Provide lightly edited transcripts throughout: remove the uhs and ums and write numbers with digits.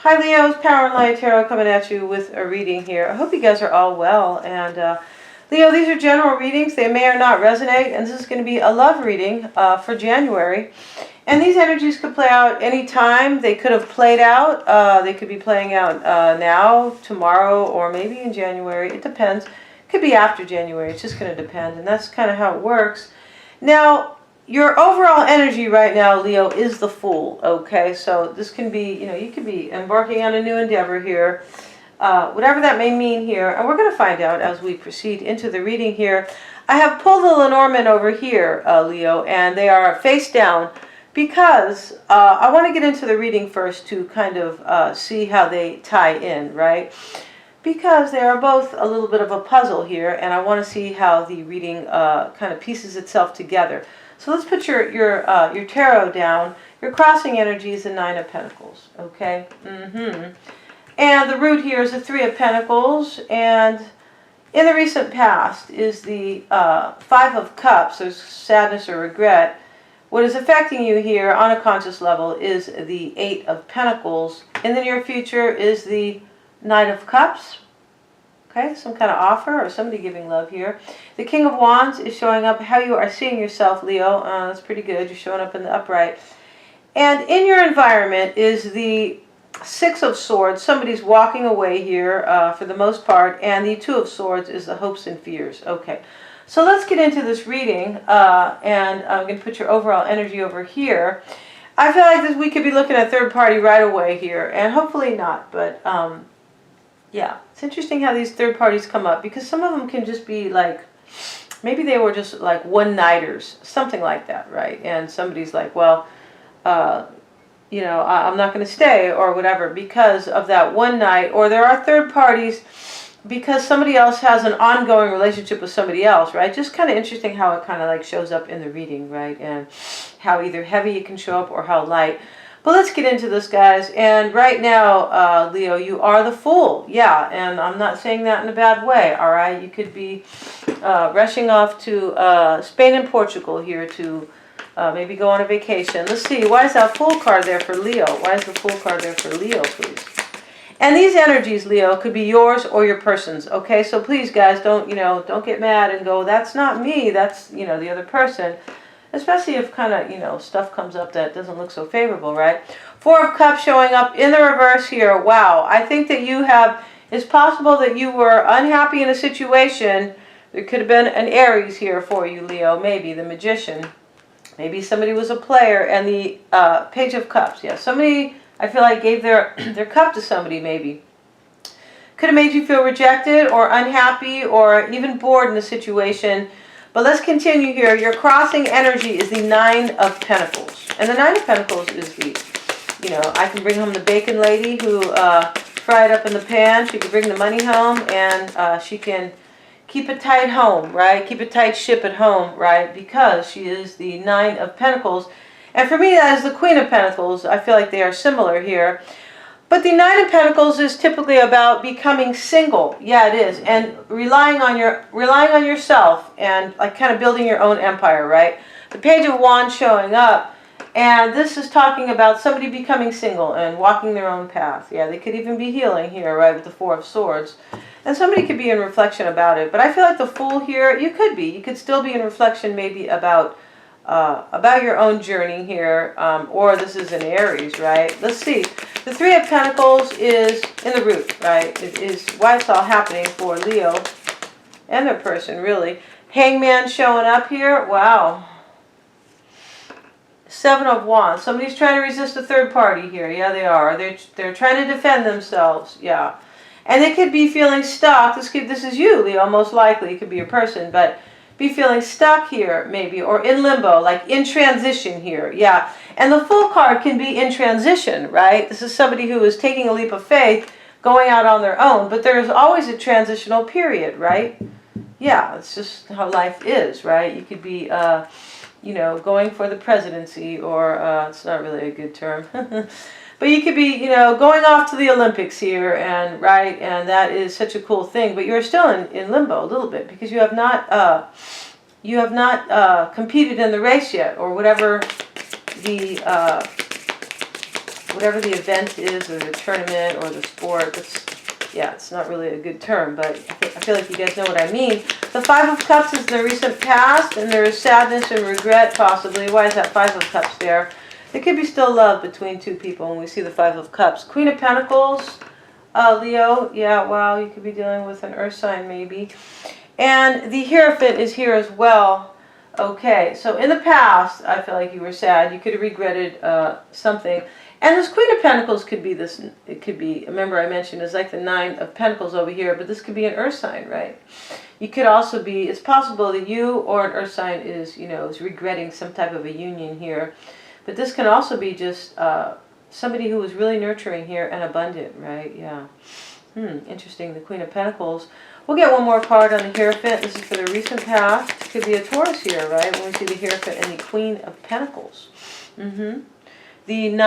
Hi Leo, it's Power and Light Tarot coming at you with a reading here. I hope you guys are all well. And Leo, these are general readings. They may or not resonate. And this is going to be a love reading for January. And these energies could play out anytime. They could have played out. They could be playing out now, tomorrow, or maybe in January. It depends. It could be after January. It's just going to depend. And that's kind of how it works. Now, your overall energy right now, Leo, is the Fool, okay? So this can be, you could be embarking on a new endeavor here, whatever that may mean here. And we're going to find out as we proceed into the reading here. I have pulled the Lenormand over here, Leo, and they are face down because I want to get into the reading first to kind of see how they tie in, right? Because they are both a little bit of a puzzle here, and I want to see how the reading kind of pieces itself together. So let's put your tarot down. Your crossing energy is the Nine of Pentacles, okay? And the root here is the Three of Pentacles, and in the recent past is the Five of Cups. There's sadness or regret. What is affecting you here on a conscious level is the Eight of Pentacles. In the near future is the Knight of Cups. Okay, some kind of offer or somebody giving love here. The King of Wands is showing up how you are seeing yourself, Leo. That's pretty good. You're showing up in the upright. And in your environment is the Six of Swords. Somebody's walking away here for the most part. And the Two of Swords is the hopes and fears. Okay, so let's get into this reading. And I'm going to put your overall energy over here. I feel like we could be looking at third party right away here. And hopefully not, but yeah, it's interesting how these third parties come up because some of them can just be like, maybe they were just like one-nighters, something like that, right? And somebody's like, well, I'm not going to stay or whatever because of that one night. Or there are third parties because somebody else has an ongoing relationship with somebody else, right? Just kind of interesting how it kind of like shows up in the reading, right? And how either heavy it can show up or how light. But let's get into this, guys. And right now, Leo, you are the Fool. Yeah, and I'm not saying that in a bad way, all right? You could be rushing off to Spain and Portugal here to maybe go on a vacation. Let's see. Why is that Fool card there for Leo? Why is the Fool card there for Leo, please? And these energies, Leo, could be yours or your person's, okay? So please, guys, don't get mad and go, that's not me. That's, the other person. Especially if kind of, stuff comes up that doesn't look so favorable, right? Four of Cups showing up in the reverse here. Wow. I think that it's possible that you were unhappy in a situation. There could have been an Aries here for you, Leo. Maybe the Magician. Maybe somebody was a player. And the Page of Cups. Yeah, somebody, I feel like, gave their cup to somebody, maybe. Could have made you feel rejected or unhappy or even bored in a situation. But let's continue here. Your crossing energy is the Nine of Pentacles. And the Nine of Pentacles is the, I can bring home the bacon lady who fried up in the pan. She can bring the money home and she can keep a tight home, right? Keep a tight ship at home, right? Because she is the Nine of Pentacles. And for me, that is the Queen of Pentacles. I feel like they are similar here. But the Nine of Pentacles is typically about becoming single. Yeah, it is. And relying on yourself and like kind of building your own empire, right? The Page of Wands showing up. And this is talking about somebody becoming single and walking their own path. Yeah, they could even be healing here, right, with the Four of Swords. And somebody could be in reflection about it. But I feel like the Fool here, you could be. You could still be in reflection maybe about your own journey here, or this is an Aries, right? Let's see. The Three of Pentacles is in the root, right? It is why it's all happening for Leo and their person, really. Hangman showing up here. Wow. Seven of Wands. Somebody's trying to resist a third party here. Yeah, they are. They're trying to defend themselves. Yeah. And they could be feeling stuck. This is you, Leo, most likely. It could be a person, but be feeling stuck here, maybe, or in limbo, like in transition here. Yeah. And the Fool card can be in transition, right? This is somebody who is taking a leap of faith, going out on their own, but there's always a transitional period, right? Yeah, it's just how life is, right? You could be, going for the presidency, or it's not really a good term. But you could be, going off to the Olympics here, and right, and that is such a cool thing. But you're still in limbo a little bit because you have not competed in the race yet, or whatever the whatever the event is, or the tournament, or the sport. Yeah, it's not really a good term, but I feel like you guys know what I mean. The Five of Cups is the recent past, and there is sadness and regret, possibly. Why is that Five of Cups there? There could be still love between two people when we see the Five of Cups. Queen of Pentacles, Leo. Yeah, wow, you could be dealing with an earth sign, maybe. And the Hierophant is here as well. Okay, so in the past, I feel like you were sad. You could have regretted something. And this Queen of Pentacles could be this, it could be, remember I mentioned, it's like the Nine of Pentacles over here, but this could be an earth sign, right? You could also be, it's possible that you or an earth sign is, you know, is regretting some type of a union here. But this can also be just somebody who was really nurturing here and abundant, right? Yeah. Interesting, the Queen of Pentacles. We'll get one more card on the Hierophant. This is for the recent past. It could be a Taurus here, right? When we see the Hierophant and the Queen of Pentacles. The the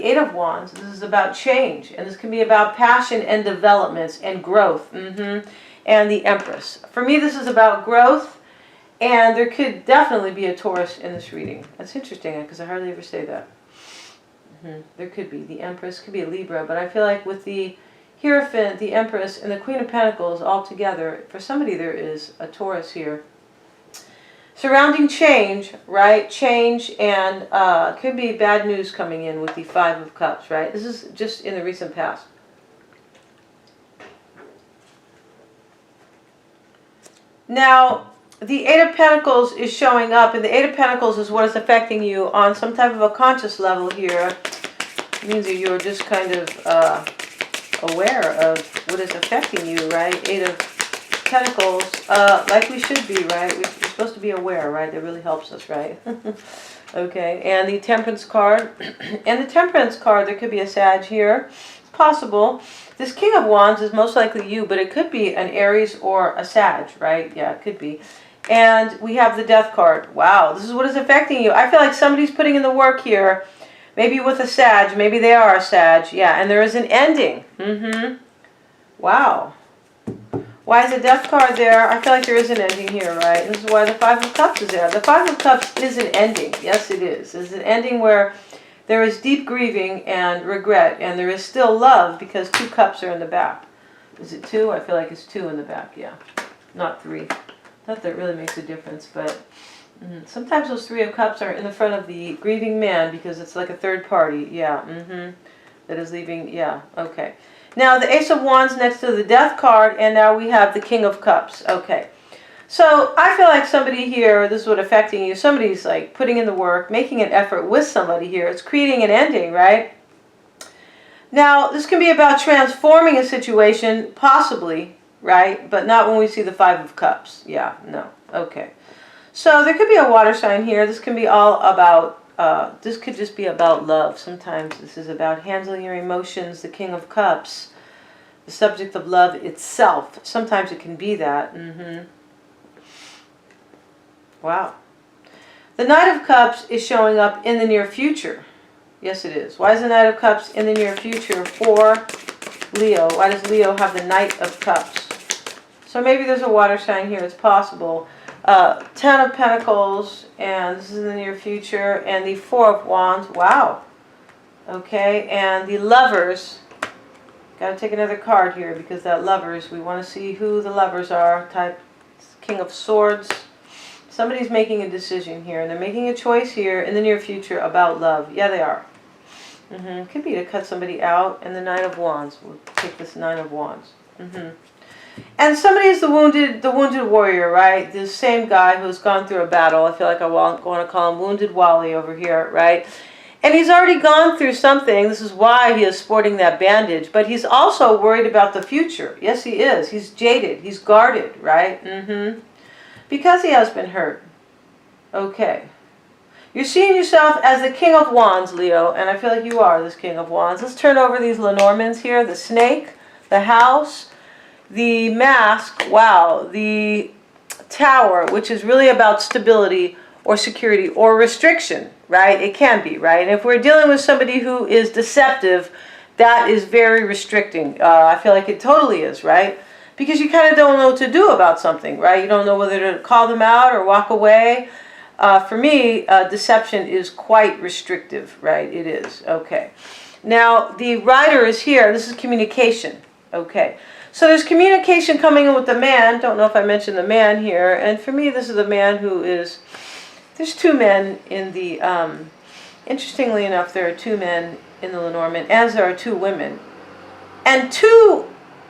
Eight of Wands. This is about change. And this can be about passion and developments and growth. And the Empress. For me, this is about growth. And there could definitely be a Taurus in this reading. That's interesting, because I hardly ever say that. There could be. The Empress could be a Libra. But I feel like with the Hierophant, the Empress, and the Queen of Pentacles all together, for somebody there is a Taurus here. Surrounding change, right? Change, and could be bad news coming in with the Five of Cups, right? This is just in the recent past. Now, the Eight of Pentacles is showing up, and the Eight of Pentacles is what is affecting you on some type of a conscious level here. It means that you're just kind of aware of what is affecting you, right? Eight of Pentacles, like we should be, right? We're supposed to be aware, right? That really helps us, right? Okay, and the Temperance card. And the Temperance card, there could be a Sag here. It's possible. This King of Wands is most likely you, but it could be an Aries or a Sag, right? Yeah, it could be. And we have the Death card. Wow, this is what is affecting you. I feel like somebody's putting in the work here. Maybe with a Sag. Maybe they are a Sag. Yeah, and there is an ending. Wow. Why is the Death card there? I feel like there is an ending here, right? This is why the Five of Cups is there. The Five of Cups is an ending. Yes, it is. It's an ending where there is deep grieving and regret, and there is still love because two cups are in the back. Is it two? I feel like it's two in the back, yeah. Not three. Not that it really makes a difference, but sometimes those Three of Cups are in the front of the grieving man because it's like a third party. Yeah, that is leaving. Yeah, okay. Now the Ace of Wands next to the Death card, and now we have the King of Cups. Okay. So I feel like somebody here, this is what affecting you, somebody's like putting in the work, making an effort with somebody here. It's creating an ending, right? Now, this can be about transforming a situation, possibly, right? But not when we see the Five of Cups. Yeah, no. Okay. So there could be a water sign here. This can be all about, this could just be about love. Sometimes this is about handling your emotions, the King of Cups, the subject of love itself. Sometimes it can be that. Wow. The Knight of Cups is showing up in the near future. Yes, it is. Why is the Knight of Cups in the near future for Leo? Why does Leo have the Knight of Cups? So maybe there's a water sign here. It's possible. Ten of Pentacles, and this is in the near future, and the Four of Wands. Wow. Okay, and the Lovers. Got to take another card here because that Lovers, we want to see who the Lovers are. Type King of Swords. Somebody's making a decision here, and they're making a choice here in the near future about love. Yeah, they are. Could be to cut somebody out, and the Nine of Wands. We'll take this Nine of Wands. And somebody is the wounded warrior, right? The same guy who's gone through a battle. I feel like I want to call him Wounded Wally over here, right? And he's already gone through something. This is why he is sporting that bandage. But he's also worried about the future. Yes, he is. He's jaded. He's guarded, right? Because he has been hurt. Okay. You're seeing yourself as the King of Wands, Leo. And I feel like you are this King of Wands. Let's turn over these Lenormands here. The snake, the house, the mask, wow, the tower, which is really about stability or security or restriction, right? It can be, right? And if we're dealing with somebody who is deceptive, that is very restricting. I feel like it totally is, right? Because you kind of don't know what to do about something, right? You don't know whether to call them out or walk away. For me, deception is quite restrictive, right? It is. Okay. Now, the rider is here. This is communication. Okay. So there's communication coming in with the man. Don't know if I mentioned the man here. And for me, this is the man who is... There's two men in the... interestingly enough, there are two men in the Lenormand, as there are two women. And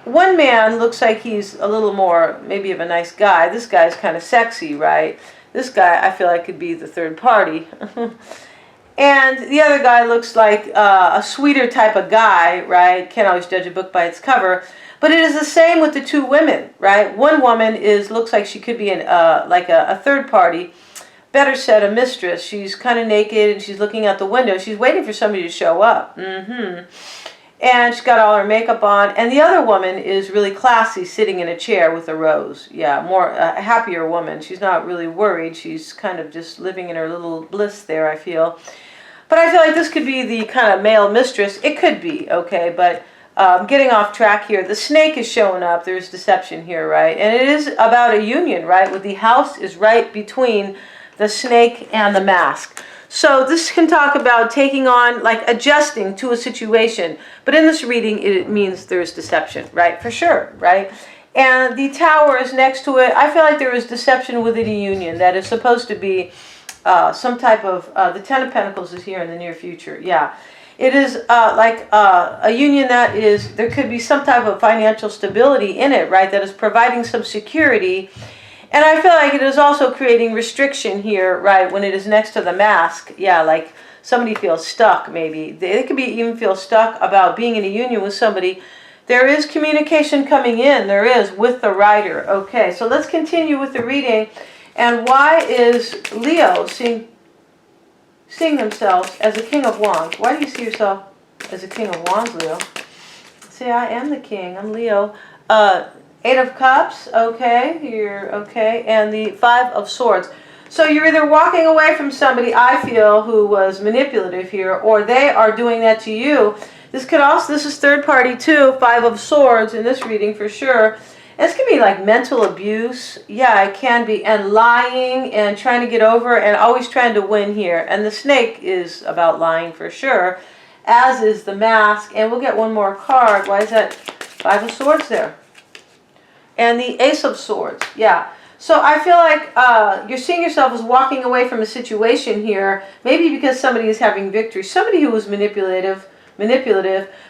one man looks like he's a little more, maybe of a nice guy. This guy's kind of sexy, right? This guy, I feel like, could be the third party. And the other guy looks like a sweeter type of guy, right? Can't always judge a book by its cover. But it is the same with the two women, right? One woman looks like she could be like a third party. Better said, a mistress. She's kind of naked and she's looking out the window. She's waiting for somebody to show up. And she's got all her makeup on. And the other woman is really classy, sitting in a chair with a rose. Yeah, a happier woman. She's not really worried. She's kind of just living in her little bliss there, I feel. But I feel like this could be the kind of male mistress. It could be, okay, but getting off track here. The snake is showing up. There's deception here, right? And it is about a union, right? With the house is right between the snake and the mask. So this can talk about taking on, like adjusting to a situation. But in this reading, it means there's deception, right? For sure, right? And the tower is next to it. I feel like there is deception within a union that is supposed to be some type of, the Ten of Pentacles is here in the near future. Yeah. It is like a union that is, there could be some type of financial stability in it, right? That is providing some security. And I feel like it is also creating restriction here, right, when it is next to the mask. Yeah, like somebody feels stuck, maybe. They could even feel stuck about being in a union with somebody. There is communication coming in. There is, with the rider. Okay, so let's continue with the reading. And why is Leo seeing themselves as a King of Wands? Why do you see yourself as a King of Wands, Leo? See, I am the King. I'm Leo. Eight of Cups, okay, you're okay, and the Five of Swords. So you're either walking away from somebody, I feel, who was manipulative here, or they are doing that to you. This is third party too, Five of Swords in this reading for sure. This can be like mental abuse. Yeah, it can be. And lying and trying to get over and always trying to win here. And the snake is about lying for sure, as is the mask. And we'll get one more card. Why is that Five of Swords there? And the Ace of Swords, yeah. So I feel like you're seeing yourself as walking away from a situation here, maybe because somebody is having victory, somebody who was manipulative,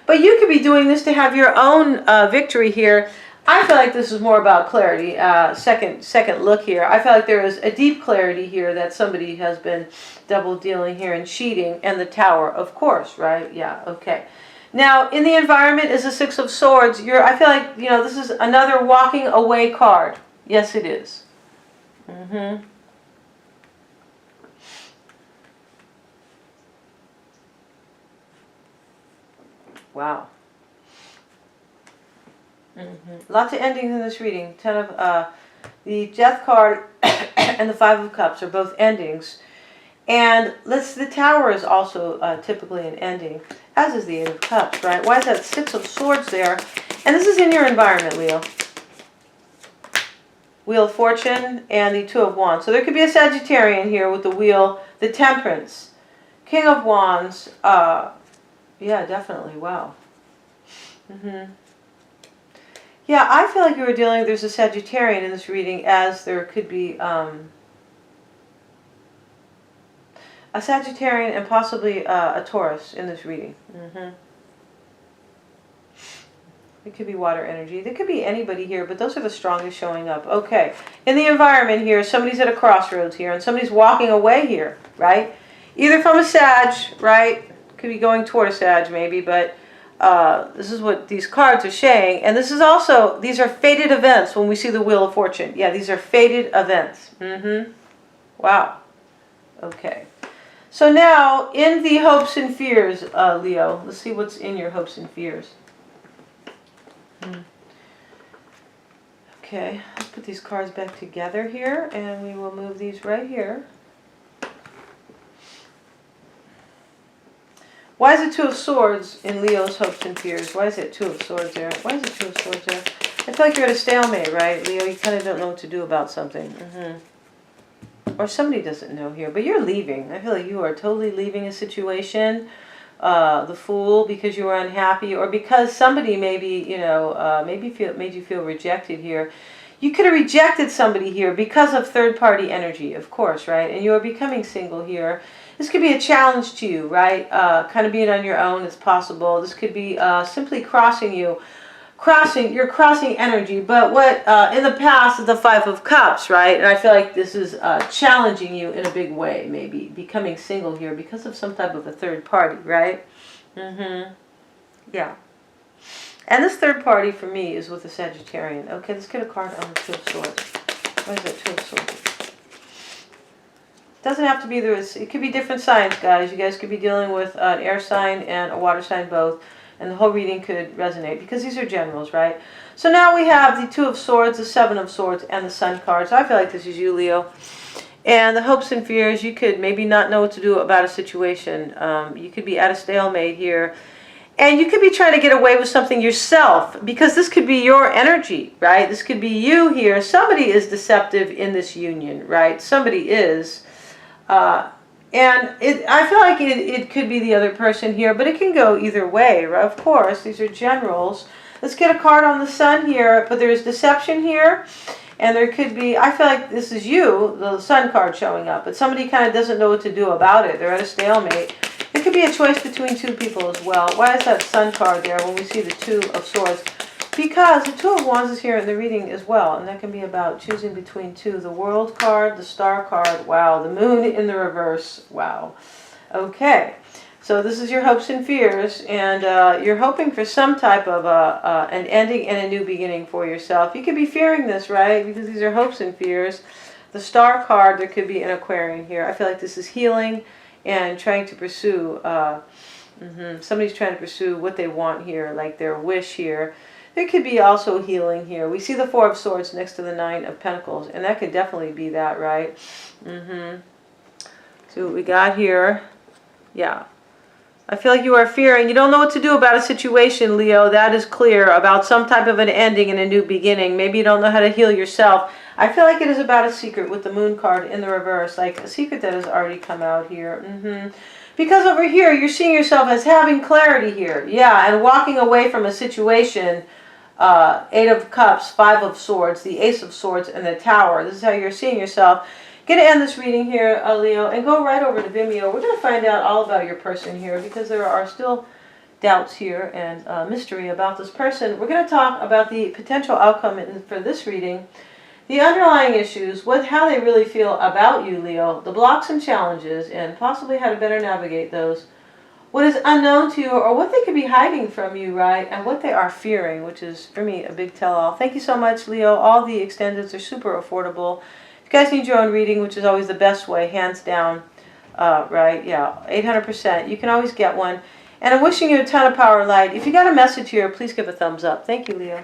but you could be doing this to have your own victory here. I feel like this is more about clarity. Second look here. I feel like there is a deep clarity here that somebody has been double dealing here and cheating, and the Tower, of course, right? Yeah, okay. Now, in the environment is the Six of Swords. I feel like, this is another walking away card. Yes, it is. Wow. Lots of endings in this reading. The Death card and the Five of Cups are both endings. And the Tower is also typically an ending, as is the Eight of Cups, right? Why is that Six of Swords there? And this is in your environment, Leo. Wheel of Fortune and the Two of Wands. So there could be a Sagittarian here with the Wheel, the Temperance, King of Wands. Yeah, definitely. Wow. Yeah, I feel like there's a Sagittarian in this reading, as there could be a Sagittarian and possibly a Taurus in this reading. It could be water energy. There could be anybody here, but those are the strongest showing up. Okay. In the environment here, somebody's at a crossroads here, and somebody's walking away here, right? Either from a Sag, right? Could be going toward a Sag maybe, but this is what these cards are saying. And these are fated events when we see the Wheel of Fortune. Yeah, these are fated events. Wow. Okay. So now, in the hopes and fears, Leo, let's see what's in your hopes and fears. Okay, let's put these cards back together here, and we will move these right here. Why is it Two of Swords in Leo's hopes and fears? Why is it Two of Swords there? Why is it Two of Swords there? I feel like you're at a stalemate, right, Leo? You kind of don't know what to do about something. or somebody doesn't know here, but you're leaving. I feel like you are totally leaving a situation, the Fool, because you were unhappy, or because somebody maybe, made you feel rejected here. You could have rejected somebody here because of third-party energy, of course, right? And you are becoming single here. This could be a challenge to you, right? Kind of being on your own is possible. This could be simply you're crossing energy. But what in the past is the Five of Cups, right? And I feel like this is challenging you in a big way, maybe becoming single here because of some type of a third party, right? Yeah. And this third party for me is with a Sagittarian. Okay, let's get a card on the Two of Swords. What is that Two of Swords? Doesn't have to be there. It could be different signs, guys. You guys could be dealing with an air sign and a water sign both. And the whole reading could resonate because these are generals, right? So now we have the Two of Swords, the Seven of Swords, and the Sun card. So I feel like this is you, Leo. And the hopes and fears, you could maybe not know what to do about a situation. You could be at a stalemate here. And you could be trying to get away with something yourself because this could be your energy, right? This could be you here. Somebody is deceptive in this union, right? Somebody is. I feel like it could be the other person here, but it can go either way, right? Of course, these are generals. Let's get a card on the Sun here, but there's deception here, and there could be, I feel like this is you, the Sun card showing up, but somebody kind of doesn't know what to do about it. They're at a stalemate. It could be a choice between two people as well. Why is that Sun card there when we see the Two of Swords? Because the Two of Wands is here in the reading as well, and that can be about choosing between two. The World card, the Star card, wow. The Moon in the reverse, wow. Okay, so this is your hopes and fears, and you're hoping for some type of an ending and a new beginning for yourself. You could be fearing this, right? Because these are hopes and fears. The Star card, there could be an Aquarian here. I feel like this is healing and trying to pursue, somebody's trying to pursue what they want here, like their wish here. There could be also healing here. We see the Four of Swords next to the Nine of Pentacles, and that could definitely be that, right? So what we got here, yeah. I feel like you are fearing. You don't know what to do about a situation, Leo. That is clear, about some type of an ending and a new beginning. Maybe you don't know how to heal yourself. I feel like it is about a secret with the Moon card in the reverse, like a secret that has already come out here. Because over here, you're seeing yourself as having clarity here. Yeah, and walking away from a situation. Eight of Cups, Five of Swords, the Ace of Swords, and the Tower. This is how you're seeing yourself. Going to end this reading here, Leo, and go right over to Vimeo. We're going to find out all about your person here because there are still doubts here and mystery about this person. We're going to talk about the potential outcome for this reading, the underlying issues, how they really feel about you, Leo, the blocks and challenges, and possibly how to better navigate those. What is unknown to you, or what they could be hiding from you, right? And what they are fearing, which is, for me, a big tell-all. Thank you so much, Leo. All the extendeds are super affordable. If you guys need your own reading, which is always the best way, hands down, right? Yeah, 800%. You can always get one. And I'm wishing you a ton of power and light. If you got a message here, please give a thumbs up. Thank you, Leo.